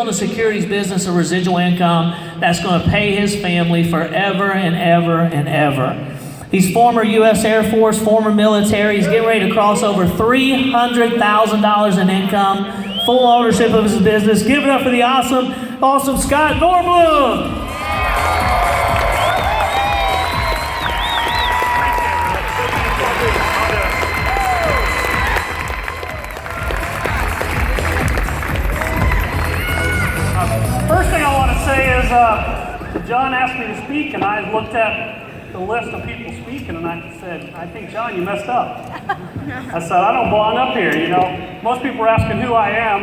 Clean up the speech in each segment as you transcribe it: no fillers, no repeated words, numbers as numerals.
on the securities business of residual income that's going to pay his family forever and ever and ever. He's former U.S. Air Force, former military. He's getting ready to cross over $300,000 in income, full ownership of his business. Give it up for the awesome Scott Norblum. First thing I want to say is, John asked me to speak, and I looked at the list of people speaking, and I said, I think, John, you messed up. I said, I don't belong up here, you know. Most people are asking who I am.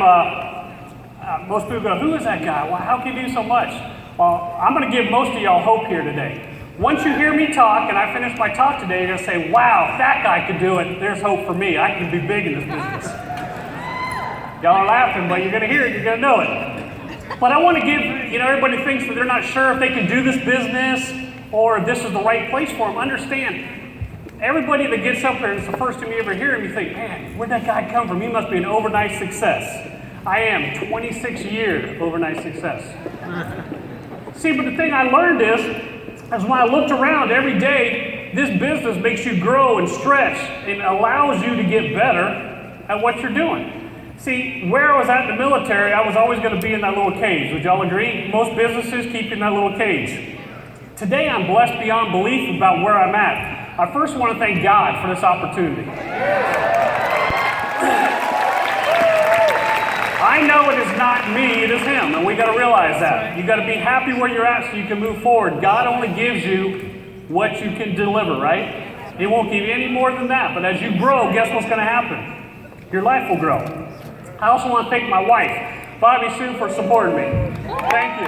Most people go, who is that guy? Well, how can he do so much? Well, I'm going to give most of y'all hope here today. Once you hear me talk, and I finish my talk today, you're going to say, wow, if that guy could do it, there's hope for me. I can be big in this business. Y'all are laughing, but you're going to hear it, you're going to know it. But I want to give, everybody thinks that they're not sure if they can do this business or this is the right place for them. Understand, everybody that gets up here, and it's the first time you ever hear him, you think, man, where'd that guy come from? He must be an overnight success. I am 26 years overnight success. See, but the thing I learned is when I looked around every day, this business makes you grow and stretch and allows you to get better at what you're doing. See, where I was at in the military, I was always going to be in that little cage. Would y'all agree? Most businesses keep you in that little cage. Today, I'm blessed beyond belief about where I'm at. I first want to thank God for this opportunity. I know it is not me, it is Him, and we got to realize that. You got to be happy where you're at so you can move forward. God only gives you what you can deliver, right? He won't give you any more than that. But as you grow, guess what's going to happen? Your life will grow. I also want to thank my wife, Bobby Sue, for supporting me. Thank you.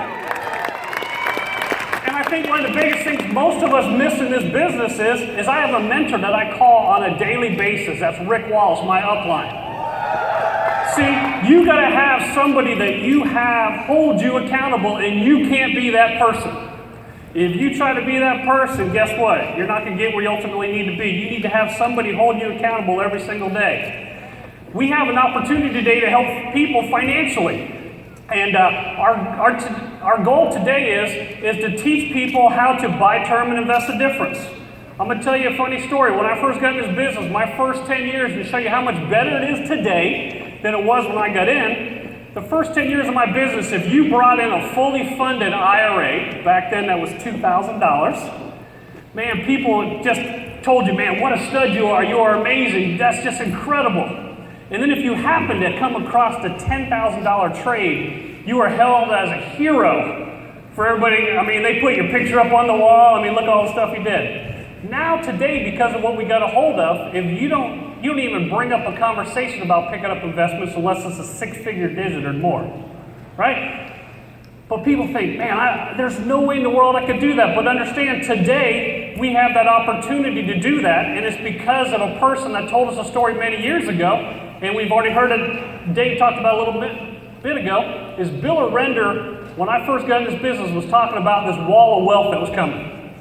And I think one of the biggest things most of us miss in this business is I have a mentor that I call on a daily basis. That's Rick Wallace, my upline. See, you got to have somebody that you have hold you accountable, and you can't be that person. If you try to be that person, guess what? You're not going to get where you ultimately need to be. You need to have somebody hold you accountable every single day. We have an opportunity today to help people financially. And our goal today is to teach people how to buy term and invest the difference. I'm going to tell you a funny story. When I first got in this business, my first 10 years, to show you how much better it is today than it was when I got in, the first 10 years of my business, if you brought in a fully funded IRA, back then that was $2,000, man, people just told you, man, what a stud you are amazing, that's just incredible. And then if you happen to come across the $10,000 trade, you are held as a hero for everybody. I mean, they put your picture up on the wall. I mean, look at all the stuff you did. Now today, because of what we got a hold of, if you don't even bring up a conversation about picking up investments unless it's a six-figure digit or more, right? But people think, man, there's no way in the world I could do that. But understand, today we have that opportunity to do that, and it's because of a person that told us a story many years ago. And we've already heard it, Dave talked about a little bit ago, is Bill Arender, when I first got in this business, was talking about this wall of wealth that was coming.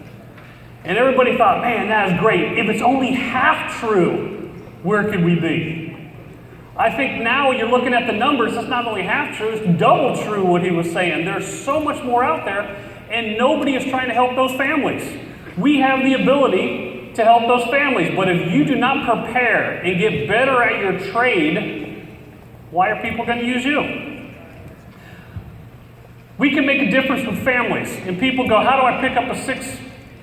And everybody thought, man, that is great. If it's only half true, where could we be? I think now when you're looking at the numbers, it's not only half true, it's double true what he was saying. There's so much more out there, and nobody is trying to help those families. We have the ability to help those families. But if you do not prepare and get better at your trade, why are people going to use you? We can make a difference with families. And people go, how do I pick up a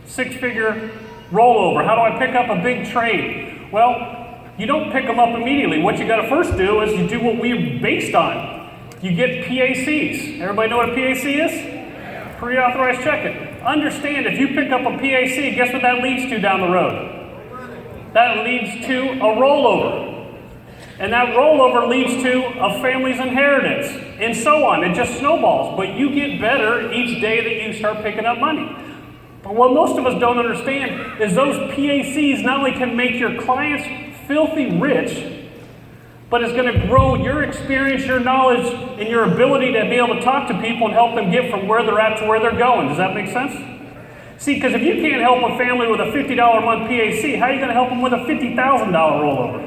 six-figure rollover? How do I pick up a big trade? Well, you don't pick them up immediately. What you got to first do is you do what we're based on. You get PACs. Everybody know what a PAC is? Pre-authorized checking. Understand, if you pick up a PAC, guess what that leads to down the road? That leads to a rollover. And that rollover leads to a family's inheritance, and so on. It just snowballs. But you get better each day that you start picking up money. But what most of us don't understand is those PACs not only can make your clients filthy rich, but it's going to grow your experience, your knowledge, and your ability to be able to talk to people and help them get from where they're at to where they're going. Does that make sense? See, because if you can't help a family with a $50 a month PAC, how are you going to help them with a $50,000 rollover?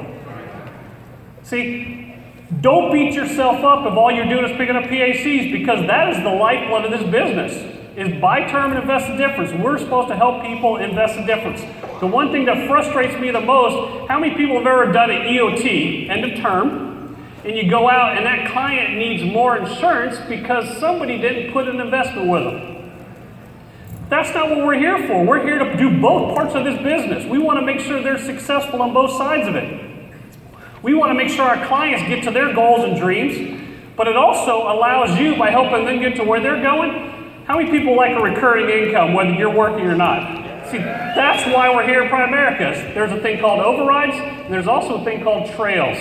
See, Don't beat yourself up if all you're doing is picking up PACs, because that is the lifeblood of this business, is buy term and invest the difference. We're supposed to help people invest the difference. The one thing that frustrates me the most, how many people have ever done an EOT, end of term, and you go out and that client needs more insurance because somebody didn't put an investment with them? That's not what we're here for. We're here to do both parts of this business. We want to make sure they're successful on both sides of it. We want to make sure our clients get to their goals and dreams, but it also allows you, by helping them get to where they're going. How many people like a recurring income, whether you're working or not? See, that's why we're here at Primerica. There's a thing called overrides, and there's also a thing called trails.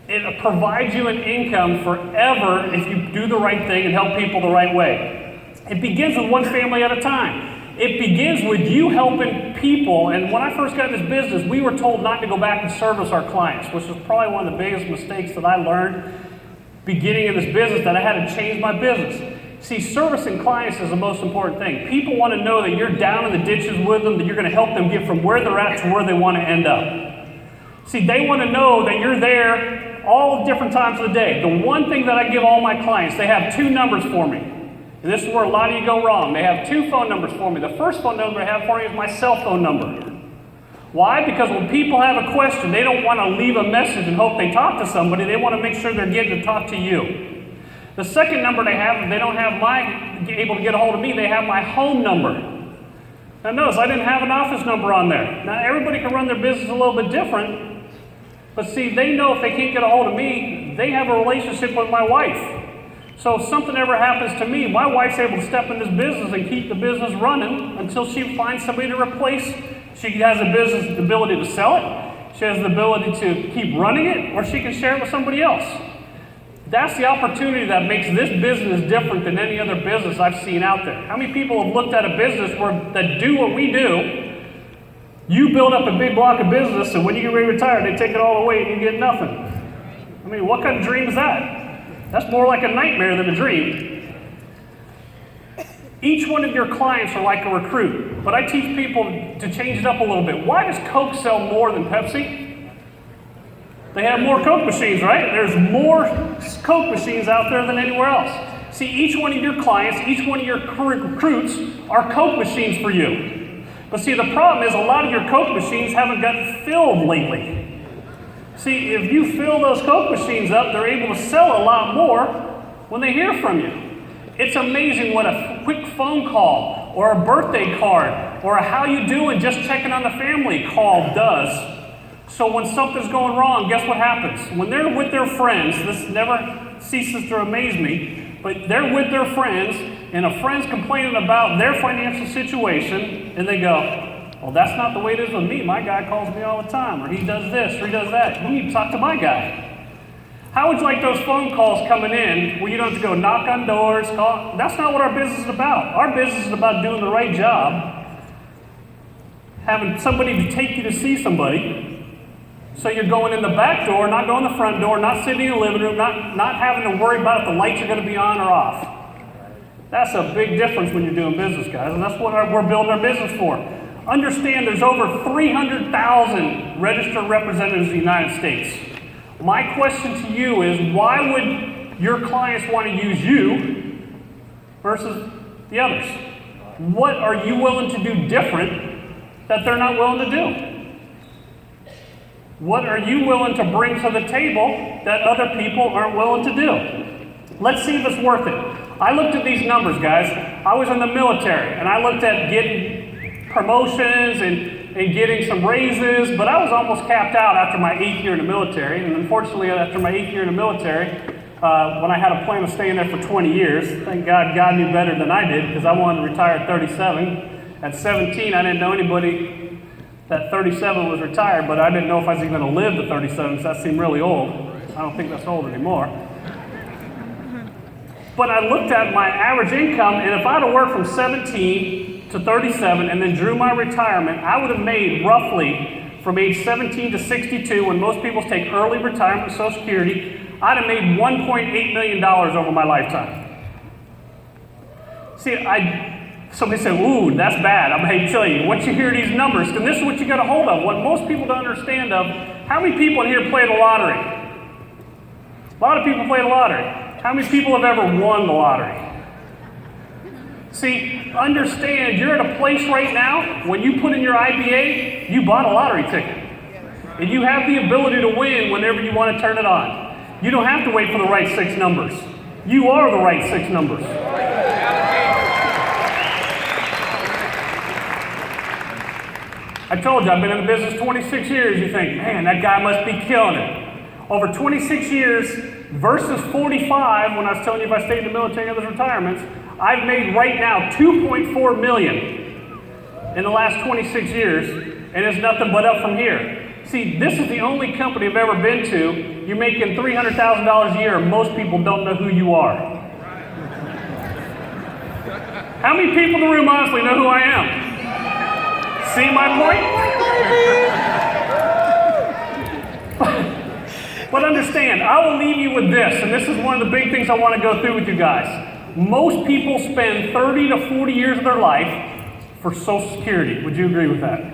It provides you an income forever if you do the right thing and help people the right way. It begins with one family at a time. It begins with you helping people. And when I first got in this business, we were told not to go back and service our clients, which was probably one of the biggest mistakes that I learned beginning in this business, that I had to change my business. See, servicing clients is the most important thing. People want to know that you're down in the ditches with them, that you're going to help them get from where they're at to where they want to end up. See, they want to know that you're there all different times of the day. The one thing that I give all my clients, they have 2 numbers for me. And this is where a lot of you go wrong. They have 2 phone numbers for me. The first phone number I have for you is my cell phone number. Why? Because when people have a question, they don't want to leave a message and hope they talk to somebody. They want to make sure they're getting to talk to you. The second number they have, they don't have able to get a hold of me, they have my home number. Now notice, I didn't have an office number on there. Now everybody can run their business a little bit different, but see, they know if they can't get a hold of me, they have a relationship with my wife. So if something ever happens to me, my wife's able to step in this business and keep the business running until she finds somebody to replace. She has the ability to sell it, she has the ability to keep running it, or she can share it with somebody else. That's the opportunity that makes this business different than any other business I've seen out there. How many people have looked at a business that do what we do? You build up a big block of business, and when you get ready to retire, they take it all away and you get nothing. I mean, what kind of dream is that? That's more like a nightmare than a dream. Each one of your clients are like a recruit, but I teach people to change it up a little bit. Why does Coke sell more than Pepsi? They have more Coke machines, right? There's more Coke machines out there than anywhere else. See, each one of your clients, each one of your recruits are Coke machines for you. But see, the problem is a lot of your Coke machines haven't gotten filled lately. See, if you fill those Coke machines up, they're able to sell a lot more when they hear from you. It's amazing what a quick phone call or a birthday card or a how you doing, just checking on the family call does. So when something's going wrong, guess what happens? When they're with their friends, this never ceases to amaze me, but they're with their friends, and a friend's complaining about their financial situation, and they go, well, that's not the way it is with me. My guy calls me all the time, or he does this, or he does that. You need to talk to my guy. How would you like those phone calls coming in where you don't have to go knock on doors, call? That's not what our business is about. Our business is about doing the right job, having somebody to take you to see somebody. So you're going in the back door, not going the front door, not sitting in the living room, not having to worry about if the lights are going to be on or off. That's a big difference when you're doing business, guys, and that's what we're building our business for. Understand there's over 300,000 registered representatives in the United States. My question to you is, why would your clients want to use you versus the others? What are you willing to do different that they're not willing to do? What are you willing to bring to the table that other people aren't willing to do? Let's see if it's worth it. I looked at these numbers, guys. I was in the military, and I looked at getting promotions and getting some raises, but I was almost capped out after my 8th year in the military. And unfortunately, after my 8th year in the military, when I had a plan of staying there for 20 years, thank God, God knew better than I did, because I wanted to retire at 37. At 17, I didn't know anybody that 37 was retired, but I didn't know if I was even going to live to 37, because that seemed really old. I don't think that's old anymore. But I looked at my average income, and if I had worked from 17 to 37 and then drew my retirement, I would have made roughly from age 17 to 62, when most people take early retirement with Social Security, I'd have made $1.8 million over my lifetime. See, somebody said, ooh, that's bad. I'm going to tell you, once you hear these numbers, and this is what you got to hold of, what most people don't understand of, how many people in here play the lottery? A lot of people play the lottery. How many people have ever won the lottery? See, understand you're at a place right now, when you put in your IBA, you bought a lottery ticket. And you have the ability to win whenever you want to turn it on. You don't have to wait for the right 6 numbers. You are the right 6 numbers. I told you, I've been in the business 26 years. You think, man, that guy must be killing it. Over 26 years versus 45, when I was telling you if I stayed in the military and other retirements, I've made right now $2.4 million in the last 26 years, and it's nothing but up from here. See, this is the only company I've ever been to. You're making $300,000 a year, and most people don't know who you are. How many people in the room honestly know who I am? See my point? But understand, I will leave you with this, and this is one of the big things I want to go through with you guys. Most people spend 30 to 40 years of their life for Social Security. Would you agree with that?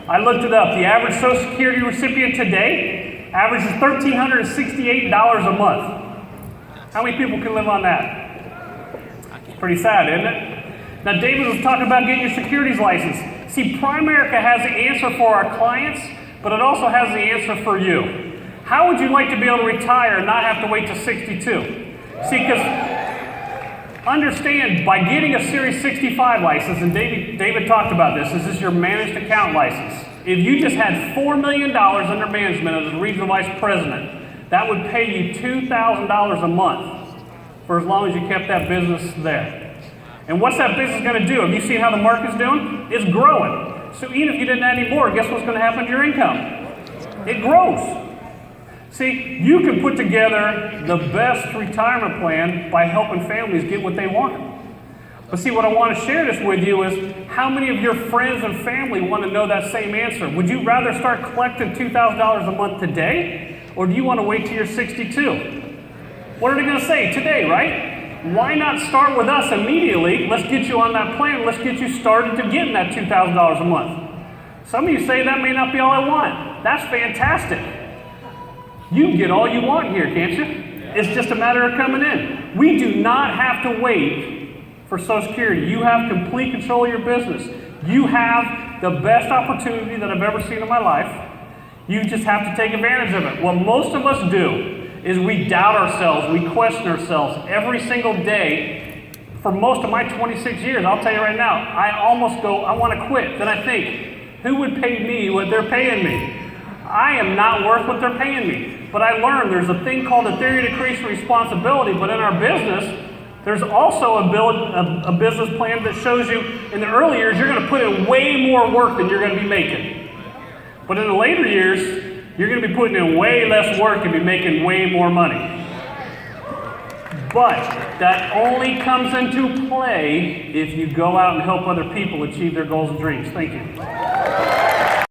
I looked it up. The average Social Security recipient today averages $1,368 a month. How many people can live on that? Pretty sad, isn't it? Now, David was talking about getting your securities license. See, Primerica has the answer for our clients, but it also has the answer for you. How would you like to be able to retire and not have to wait till 62? See, because understand, by getting a Series 65 license, and David talked about this, is your managed account license. If you just had $4 million under management as a regional vice president, that would pay you $2,000 a month for as long as you kept that business there. And what's that business going to do? Have you seen how the market's doing? It's growing. So even if you didn't add any more, guess what's going to happen to your income? It grows. See, you can put together the best retirement plan by helping families get what they want. But see, what I want to share this with you is how many of your friends and family want to know that same answer? Would you rather start collecting $2,000 a month today, or do you want to wait till you're 62? What are they going to say? Today, right? Why not start with us immediately? Let's get you on that plan. Let's get you started to getting that $2,000 a month. Some of you say that may not be all I want. That's fantastic. You can get all you want here, can't you? It's just a matter of coming in. We do not have to wait for Social Security. You have complete control of your business. You have the best opportunity that I've ever seen in my life. You just have to take advantage of it. What most of us do is we doubt ourselves, we question ourselves every single day. For most of my 26 years, I'll tell you right now, I almost go, I want to quit. Then I think, who would pay me what they're paying me? I am not worth what they're paying me. But I learned there's a thing called the theory of decreasing responsibility, but in our business, there's also a business plan that shows you in the early years, you're going to put in way more work than you're going to be making. But in the later years, you're going to be putting in way less work and be making way more money. But that only comes into play if you go out and help other people achieve their goals and dreams. Thank you.